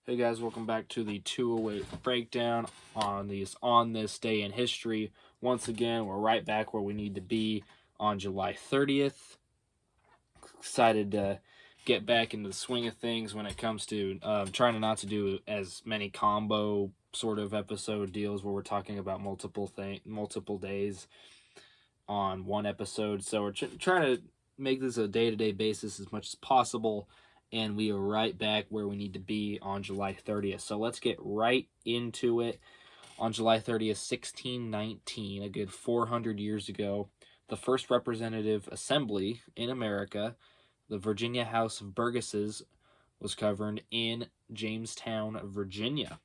Hey guys, welcome back to the 208 breakdown on this day in history. Once again, we're right back where we need to be on July 30th. Excited to get back into the swing of things when it comes to trying not to do as many combo sort of episode deals where we're talking about multiple days on one episode. So we're trying to make this a day-to-day basis as much as possible, and we are right back where we need to be on July 30th. So let's get right into it. On July 30th, 1619, a good 400 years ago, the first representative assembly in America, the Virginia House of Burgesses, was governed in Jamestown, Virginia.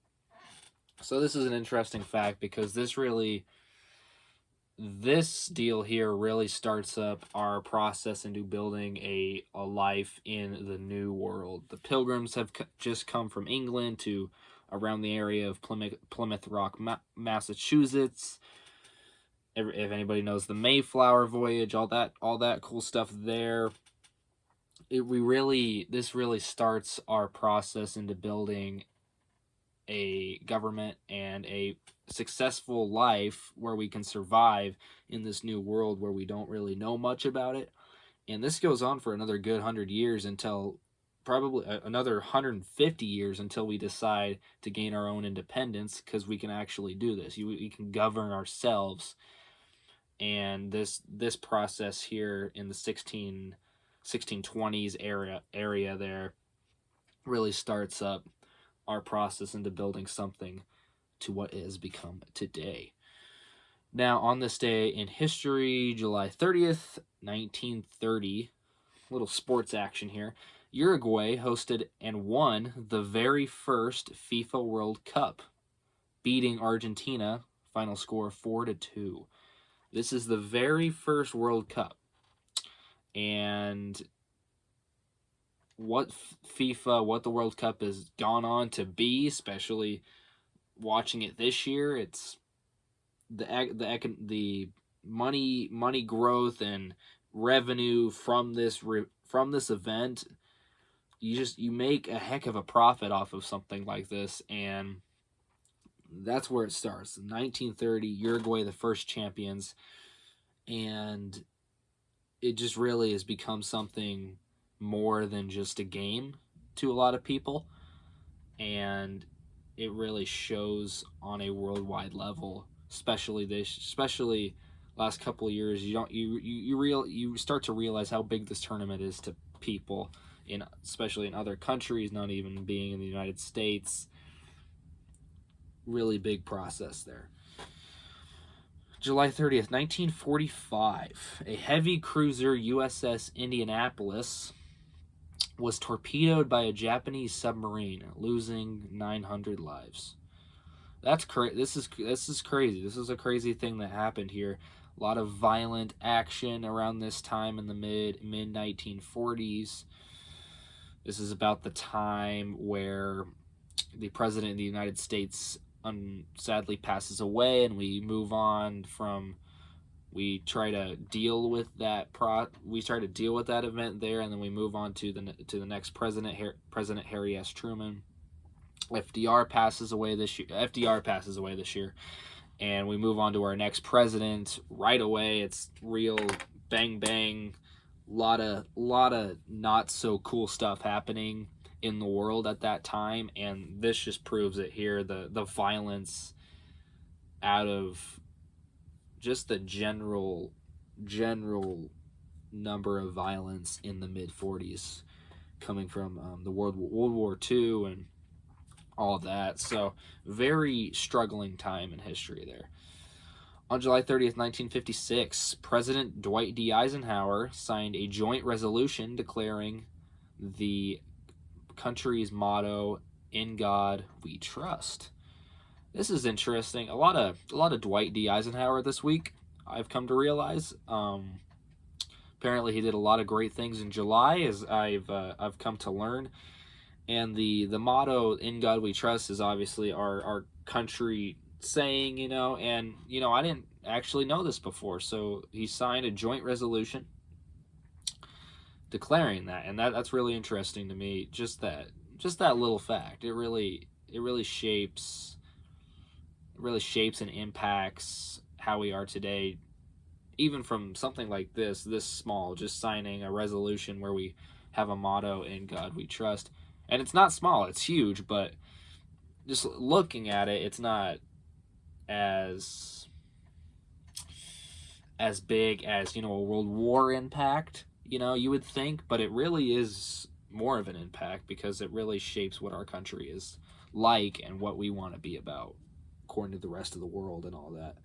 So this is an interesting fact because this deal here really starts up our process into building a life in the New World. The Pilgrims have just come from England to around the area of Plymouth Rock, Massachusetts. If anybody knows the Mayflower voyage, all that cool stuff there. This really starts our process into building a government and a successful life where we can survive in this new world where we don't really know much about it. And this goes on for another good 100 years until probably another 150 years until we decide to gain our own independence, because we can actually do this. We can govern ourselves. And this process here in the 1620s area there really starts up our process into building something to what it has become today. Now, on this day in history, July 30th, 1930, little sports action here. Uruguay hosted and won the very first FIFA World Cup, beating Argentina, final score 4-2. This is the very first World Cup. And what the World Cup has gone on to be, especially watching it this year, it's the money growth and revenue from this event. You make a heck of a profit off of something like this, and that's where it starts. 1930, Uruguay, the first champions, and it just really has become something more than just a game to a lot of people, and it really shows on a worldwide level, especially last couple of years. You start to realize how big this tournament is to people especially in other countries, not even being in the United States. Really big process there. July 30th, 1945, a heavy cruiser USS Indianapolis was torpedoed by a Japanese submarine, losing 900 lives. That's crazy. This is crazy. This is a crazy thing that happened here. A lot of violent action around this time in the mid 1940s. This is about the time where the President of the United States sadly passes away, and we move on from. We try to deal with that event there, and then we move on to the next president, President Harry S. Truman. FDR passes away this year, and we move on to our next president right away. It's real bang bang, lot of not so cool stuff happening in the world at that time, and this just proves it here. The violence out of just the general number of violence in the mid 40s, coming from the World War II and all of that. So very struggling time in history there. On July 30th, 1956, President Dwight D. Eisenhower signed a joint resolution declaring the country's motto, "In God We Trust." This is interesting. A lot of Dwight D. Eisenhower this week, I've come to realize. Apparently, he did a lot of great things in July, as I've come to learn. And the motto, "In God We Trust," is obviously our country saying, and I didn't actually know this before. So he signed a joint resolution declaring that, and that's really interesting to me. Just that just that little fact. It really shapes and impacts how we are today, even from something like this small, just signing a resolution where we have a motto, "In God We Trust." And it's not small, it's huge, but just looking at it, it's not as big as, a World War impact, you would think, but it really is more of an impact because it really shapes what our country is like and what we want to be about according to the rest of the world and all that.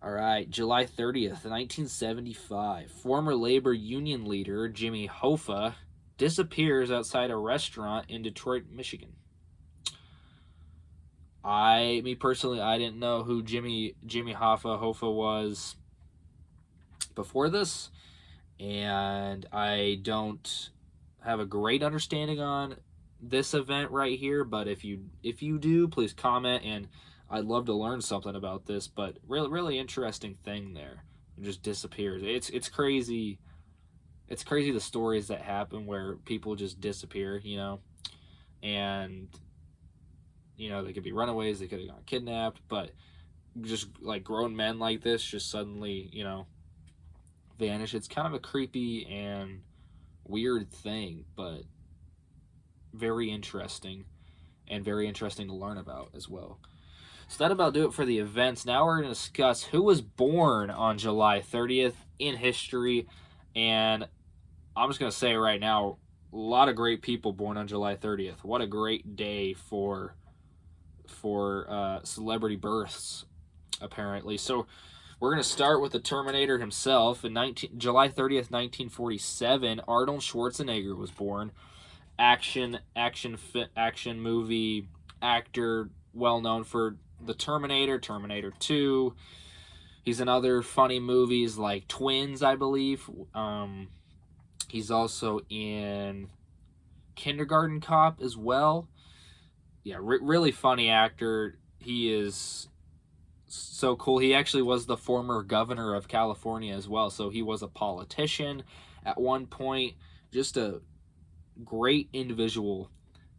All right, July 30th, 1975. Former labor union leader Jimmy Hoffa disappears outside a restaurant in Detroit, Michigan. Me personally, I didn't know who Jimmy Hoffa was before this, and I don't have a great understanding on this event right here, but if you do, please comment, and I'd love to learn something about this. But really interesting thing there. It just disappears. It's crazy. It's crazy the stories that happen where people just disappear, and they could be runaways, they could have gotten kidnapped, but just like grown men like this just suddenly, vanish. It's kind of a creepy and weird thing, but very interesting, and very interesting to learn about as well. So that about do it for the events. Now we're going to discuss who was born on July 30th in history, and I'm just going to say right now, a lot of great people born on July 30th. What a great day for celebrity births, apparently. So we're going to start with the Terminator himself. July 30th, 1947, Arnold Schwarzenegger was born. Action movie actor, well known for the Terminator, Terminator 2. He's in other funny movies like Twins, I believe. He's also in Kindergarten Cop as well. Yeah, really funny actor. He is so cool. He actually was the former governor of California as well, so he was a politician at one point. Just a great individual,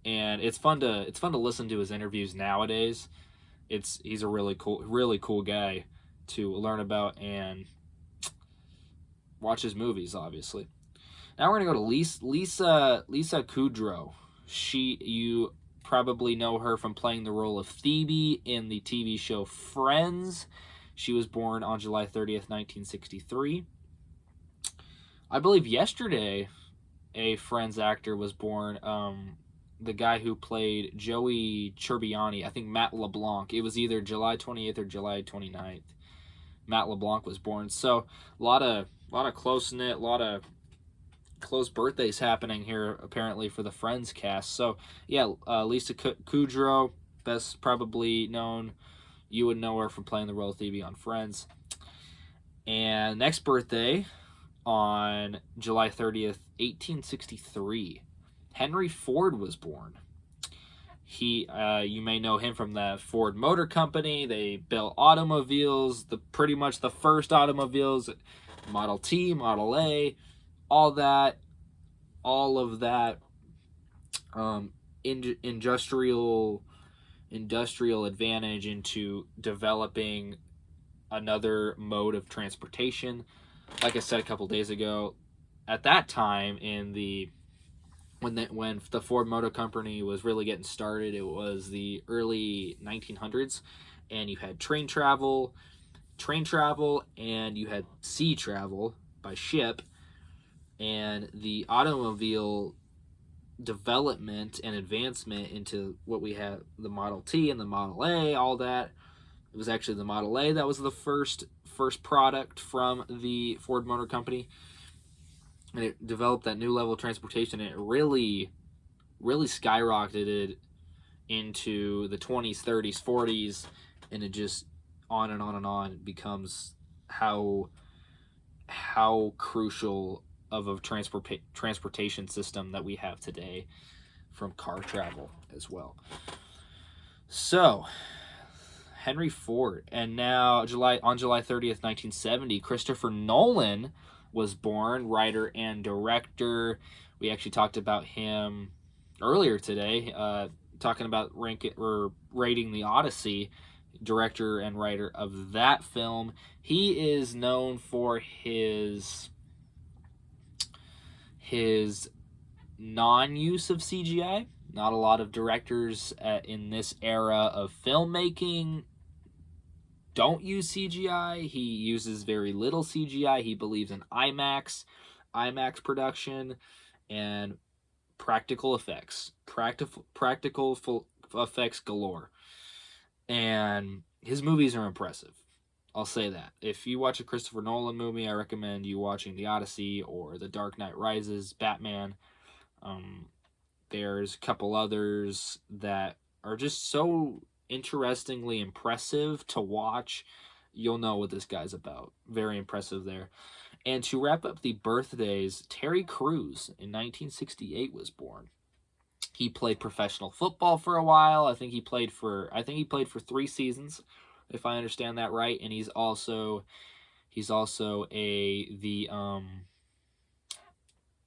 and it's fun to listen to his interviews nowadays. He's a really cool guy to learn about and watch his movies, obviously. Now we're gonna go to Lisa Kudrow. You probably know her from playing the role of Phoebe in the TV show Friends. She was born on July 30th, 1963. I believe yesterday a Friends actor was born. The guy who played Joey Tribbiani, I think Matt LeBlanc. It was either July 28th or July 29th. Matt LeBlanc was born. So a lot of close-knit, a lot of close birthdays happening here apparently for the Friends cast. So yeah, Lisa Kudrow, best probably known. You would know her from playing the role of Phoebe on Friends. And next birthday on July 30th, 1863, Henry Ford was born. You may know him from the Ford Motor Company. They built automobiles, pretty much the first automobiles, Model T, Model A, all of that industrial advantage into developing another mode of transportation. Like I said a couple days ago, at that time when the Ford Motor Company was really getting started, it was the early 1900s, and you had train travel, and you had sea travel by ship, and the automobile development and advancement into what we have, the Model T and the Model A, all that. It was actually the Model A that was the first product from the Ford Motor Company. And it developed that new level of transportation, and it really skyrocketed into the 20s, 30s, 40s, and it just on and on and on becomes how crucial of a transportation system that we have today, from car travel as well. So Henry Ford. And now on July 30th, 1970, Christopher Nolan was born, writer and director. We actually talked about him earlier today, talking about rating the Odyssey, director and writer of that film. He is known for his non-use of CGI. Not a lot of directors in this era of filmmaking don't use CGI. He uses very little CGI. He believes in IMAX production, and practical effects. Practical effects galore. And his movies are impressive. I'll say that. If you watch a Christopher Nolan movie, I recommend you watching The Odyssey or The Dark Knight Rises, Batman. There's a couple others that are just so interestingly impressive to watch. You'll know what this guy's about. Very impressive there. And to wrap up the birthdays, Terry Crews in 1968 was born. He played professional football for a while. I think he played for 3 seasons, if I understand that right. And he's also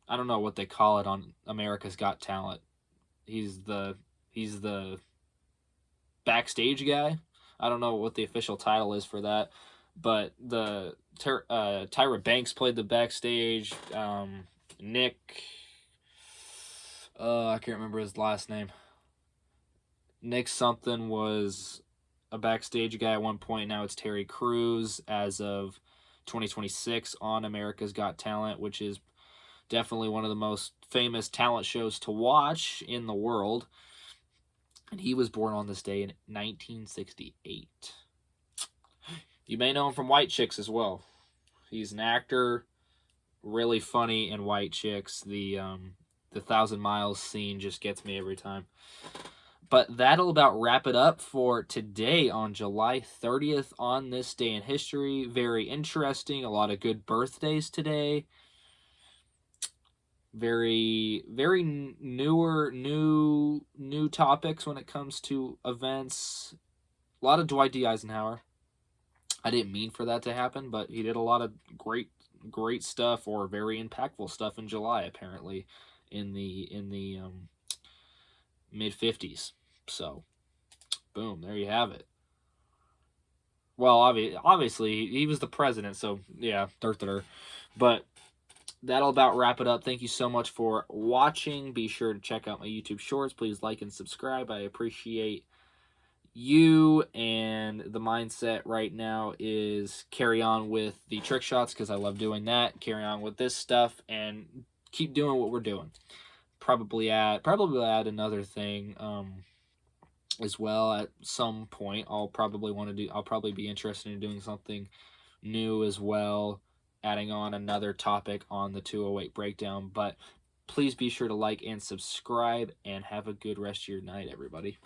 I don't know what they call it on America's Got Talent. He's the backstage guy. I don't know what the official title is for that, but Tyra Banks played the backstage. Nick, I can't remember his last name. Nick something was a backstage guy at one point. Now it's Terry Crews as of 2026 on America's Got Talent, which is definitely one of the most famous talent shows to watch in the world. And he was born on this day in 1968. You may know him from White Chicks as well. He's an actor, really funny in White Chicks. The 1,000 Miles scene just gets me every time. But that'll about wrap it up for today on July 30th on this day in history. Very interesting. A lot of good birthdays today. Very new topics when it comes to events. A lot of Dwight D. Eisenhower. I didn't mean for that to happen, but he did a lot of great stuff, or very impactful stuff in July, apparently, in the mid-50s. So, boom, there you have it. Well, obviously, he was the president, so yeah, but that'll about wrap it up. Thank you so much for watching. Be sure to check out my YouTube shorts. Please like and subscribe. I appreciate you. And the mindset right now is carry on with the trick shots, because I love doing that. Carry on with this stuff and keep doing what we're doing. Probably add another thing as well at some point. I'll probably be interested in doing something new as well, adding on another topic on the 208 breakdown. But please be sure to like and subscribe, and have a good rest of your night, everybody.